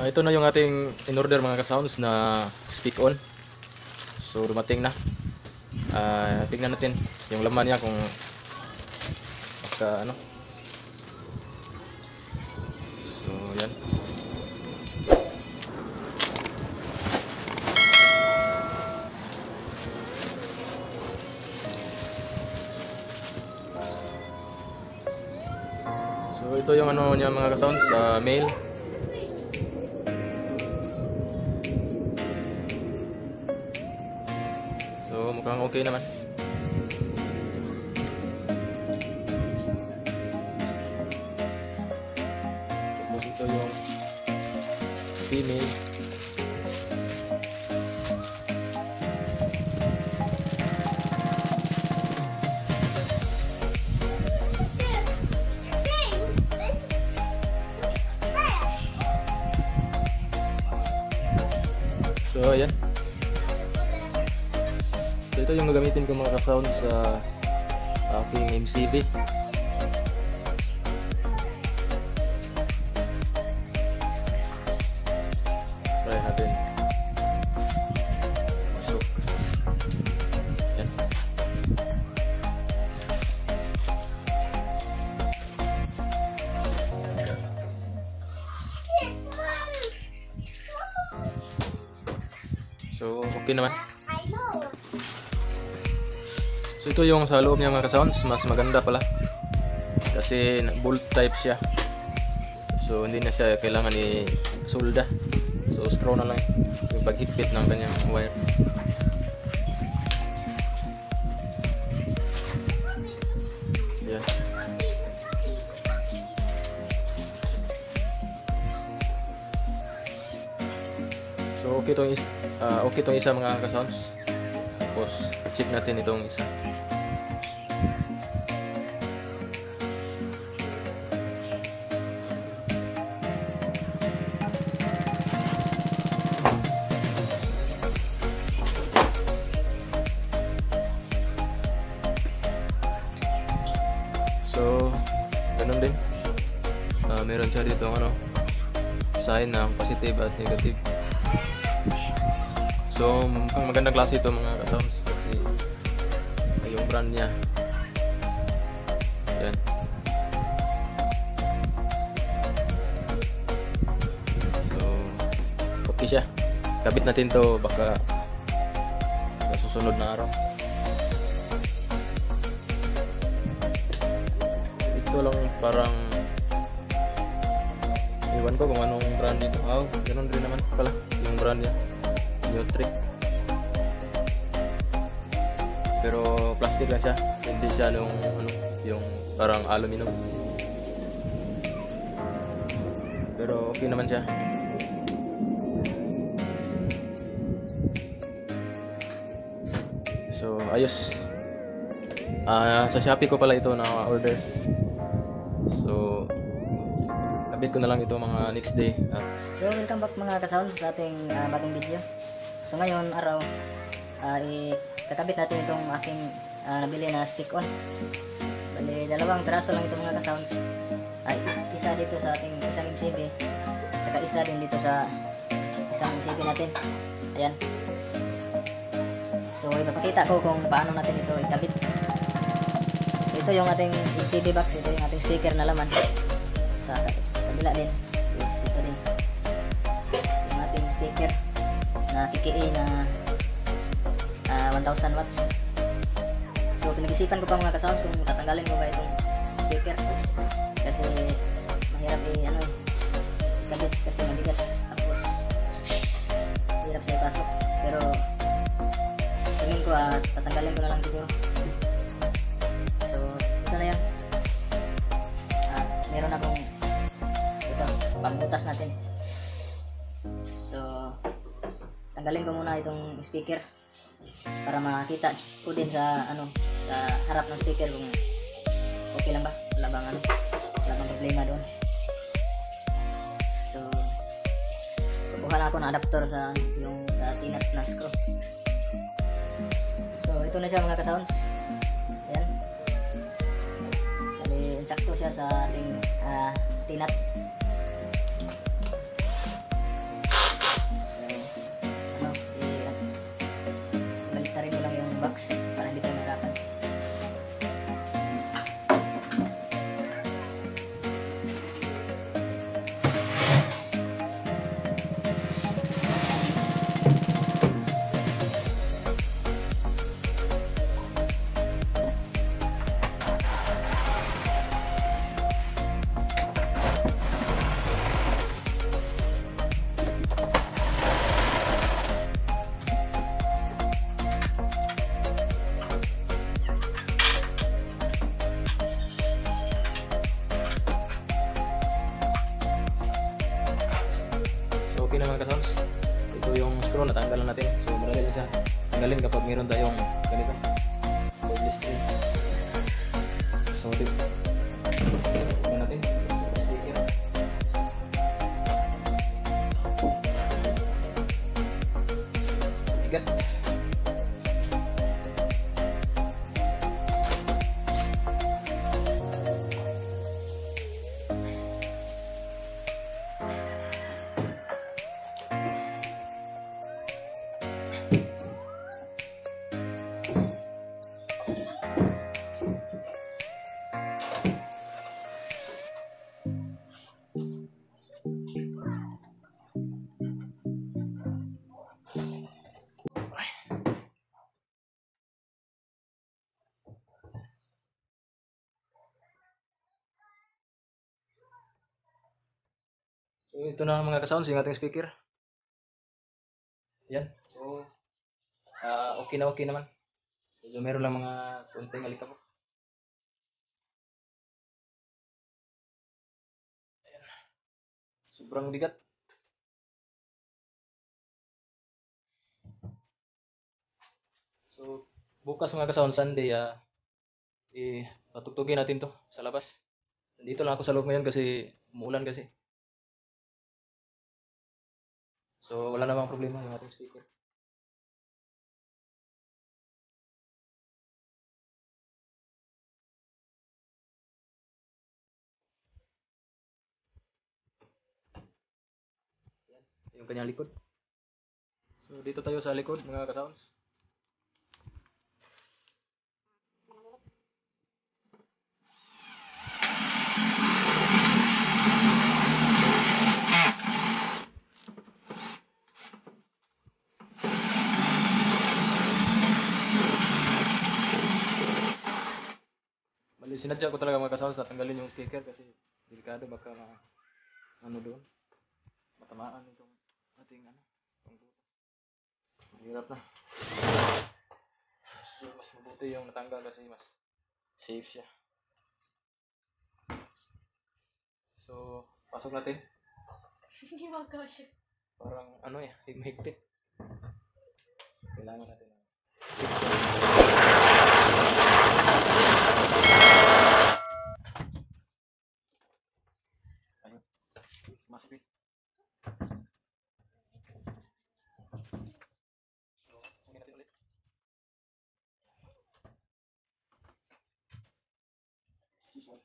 Ito na yung ating in-order mga ka-sounds na speak on. So dumating na. Tingnan natin yung laman niya kung ano. So yan. So ito yung ano niya mga ka-sounds, mail. So mukhang okay naman. Tapos ito yung female. So ayan. So ito yung gagamitin ko mga ka-sound sa aking MCB. Try natin. So yan. So okay naman. So ito yung sa loob niya mga ka-sounds, mas maganda pala kasi bolt type siya. So hindi na siya kailangan i-solda. So screw na lang yung paghigpit ng kanyang wire. Yeah. So okay tong isa mga ka-sounds. Tapos check natin itong isa. So ganun din. Meron siya dito ano, sign ng positive at negative. So ang magandang klase ito mga ka-sounds kasi yung brand niya. Yan. So okay siya. Kabit natin to baka sa susunod na araw. Ito lang parang iwan ko kung anong brand dito. Ganun rin naman pala yung brand niya. Trick. Pero plastic lang siya, hindi siya yung parang aluminum. Pero okay naman siya. So ayos. Sa Shopee ko pala ito na order. So kabit ko na lang ito mga next day. So welcome back mga ka-sounds sa ating bagong video. So ngayon araw kakabit natin itong aking nabili na stick on. Bali dalawang traso lang ito mga ka-sounds. Isa dito sa ating isang MCB, tsaka isa din dito sa isang MCB natin. Ayan. So ipapakita ko kung paano natin ito ikabit. So ito yung ating MCB box, ito yung ating speaker na laman. Sa kabila din is ito din yung ating speaker na KKA na 1000 watts. So pinag-isipan ko pa mga ka-sounds kung tatanggalin ko ba itong speaker kasi mahirap ikabit kasi mabigat, tapos hirap siya ipasok. Pero tingin ko tatanggalin ko na lang siguro. So ito na yan. Meron akong ito pagbutas natin. So tanggalin ko muna itong speaker para makita ko din sa sa harap ng speaker kung okay lang ba, wala bang problema doon. So kukuha na ako ng adapter sa tinat na screw. So ito na siya mga ka-sounds. Ayan. Bali insakto siya sa ating tinat. okay na mga ka-sounds. Ito yung screw, natanggalan natin. So madali lang siya tanggalin kapag mayroon tayong ganito cordless string. So tingnan natin speaker. Bigat. So ito na mga ka-sounds yung ating speaker. Yan. So okay na okay naman. So meron lang mga konting alikabok. Sobrang bigat. So bukas mga ka-sound Sunday patugtugin natin to sa labas. Nandito lang ako sa loob ngayon kasi umuulan kasi. So wala namang problema yung ating speaker. Yung kanyang likod. So dito tayo sa likod mga ka-sounds. Bali sinadya ko talaga mga ka-sounds na tanggalin yung speaker kasi delikado baka ano doon matamaan itong ating itong butas. Hirap na. So mas mabuti yung natanggal kasi mas safe siya. So pasok natin. Hindi magkasya. Parang higpit. Kailangan natin ayun, masipit. So, sabihin natin ulit. Susunod.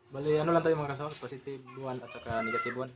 Bali ano lang tayo mga ka-sounds, positive 1 at saka negative 1.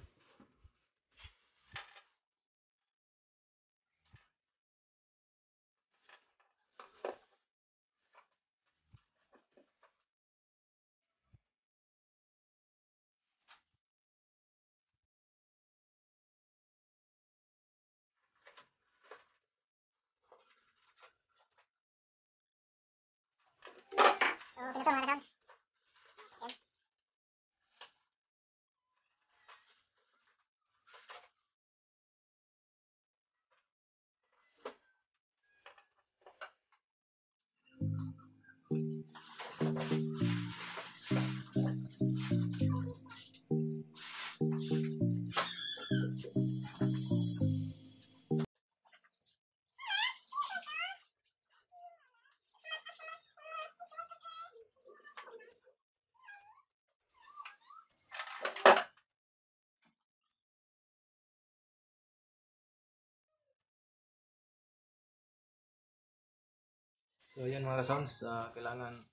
So yan mga ka-sounds, kailangan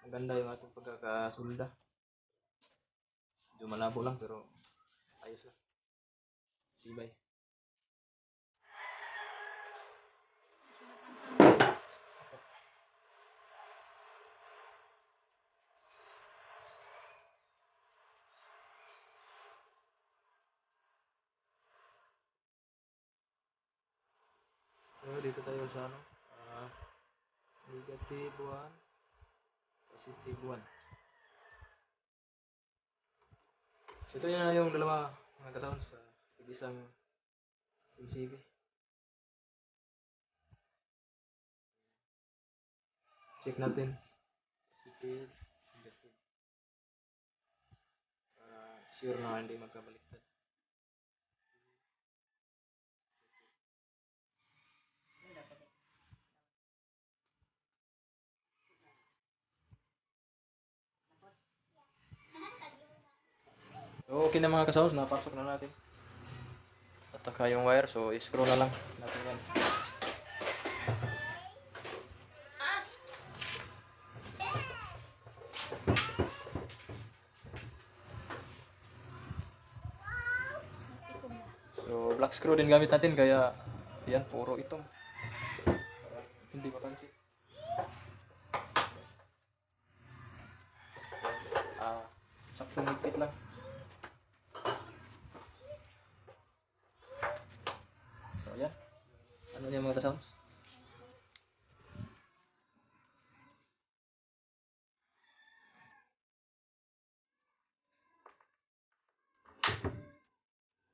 maganda yung ating pagkakasulda. Medyo malabo lang pero ayos lang. Tibay. dito tayo sa ano, negative 1, positive 1. So ito na yung dalawa mga ka-sounds sa isang MCB. Check natin. Positive, negative. Sure na hindi magkabaliktad. So, okay na mga ka-sounds, napasok na natin. At saka yung wire, so i-screw na lang natin yan. So, black screw din gamit natin, kaya yan, puro itong. Para hindi mapansin. Saktong higpit lang. So, yan. Ano niya mga ka-sounds?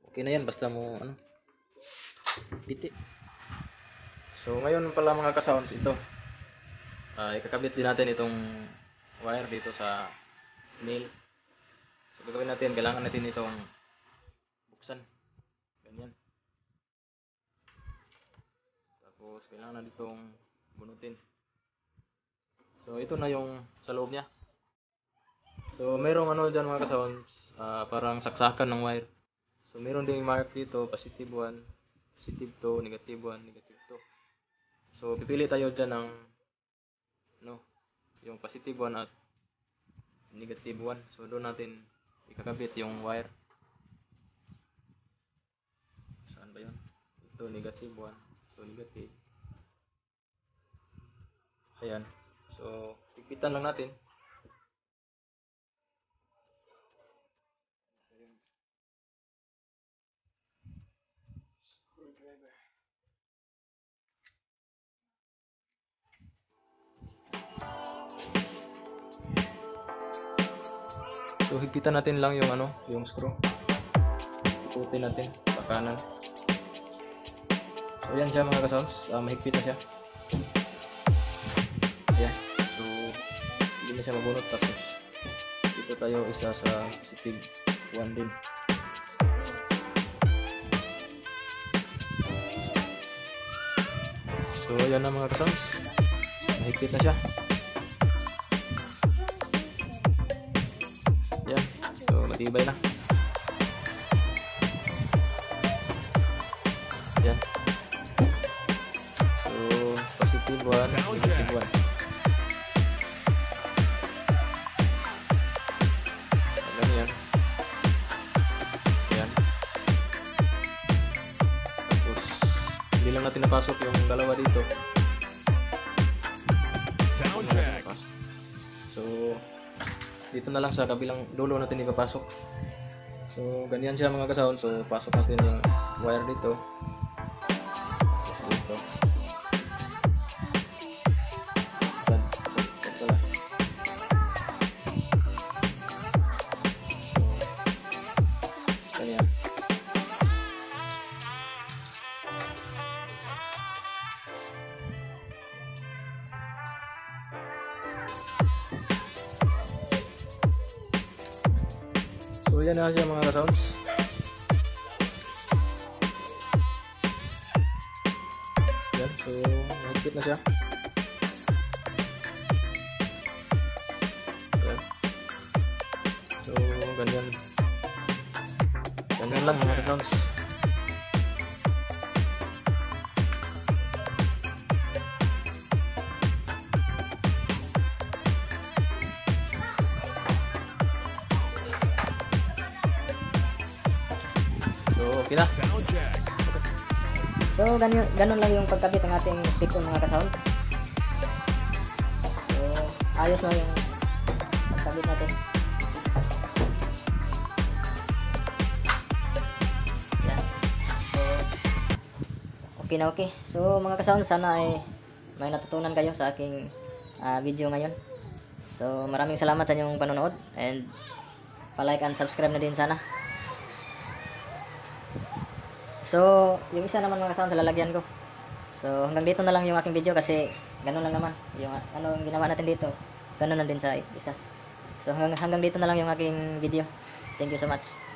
Okay na yan, basta mo, ano, piti. So, ngayon pala mga ka-sounds, ito. Ikakabit din natin itong wire dito sa nail. So, gagawin natin, kailangan natin itong buksan. Ganyan. Tapos, kailangan natin itong bunutin. So, ito na yung sa loob niya. So, merong ano dyan mga ka-sounds, parang saksakan ng wire. So, meron ding mark dito, positive 1, positive 2, negative 1, negative 2. So, pipili tayo dyan ng no, yung positive 1 at negative 1. So, doon natin ikakabit yung wire. Saan ba yun? Ito, negative 1. So, negative. Ayan. So, higpitan lang natin. So, higpitan natin lang yung ano, yung screw. Ikutin natin sa kanan. So, yan siya mga ka-sounds. Mahigpit na siya. Ayan. So, hindi na siya mabunot. Tapos, dito tayo isa sa positive 1 din. So, ayan na mga ka-sounds. Mahigpit na siya. Yan. So, matibay na. Yan. So, positive 1, negative 1. Ganyan. Yan. Tapos, hindi lang natin napasok yung dalawa dito. So, dito na lang sa kabilang dulo natin ipapasok. So, ganyan siya mga ka-sound. So, pasok natin yung wire dito. Dito. Yan. Ito lang. Ganyan. So, yan na siya mga ka-sounds. Yan. So, mahigpit na siya. Yan. So, ganyan. Ganyan lang mga ka-sounds. Okay na. So, ganun lang yung pagkabit ng ating speaker mga ka-sounds. So, ayos na yung pagkabit natin. Yan. So, Okay na okay. So mga ka-sounds, sana ay may natutunan kayo sa aking video ngayon. So maraming salamat sa inyong panonood, and pa-like and subscribe na din sana. So yung isa naman mga ka-sounds, lalagyan ko. So hanggang dito na lang yung aking video kasi ganun lang naman. Yung ano yung ginawa natin dito, ganun na din sa isa. So hanggang dito na lang yung aking video. Thank you so much.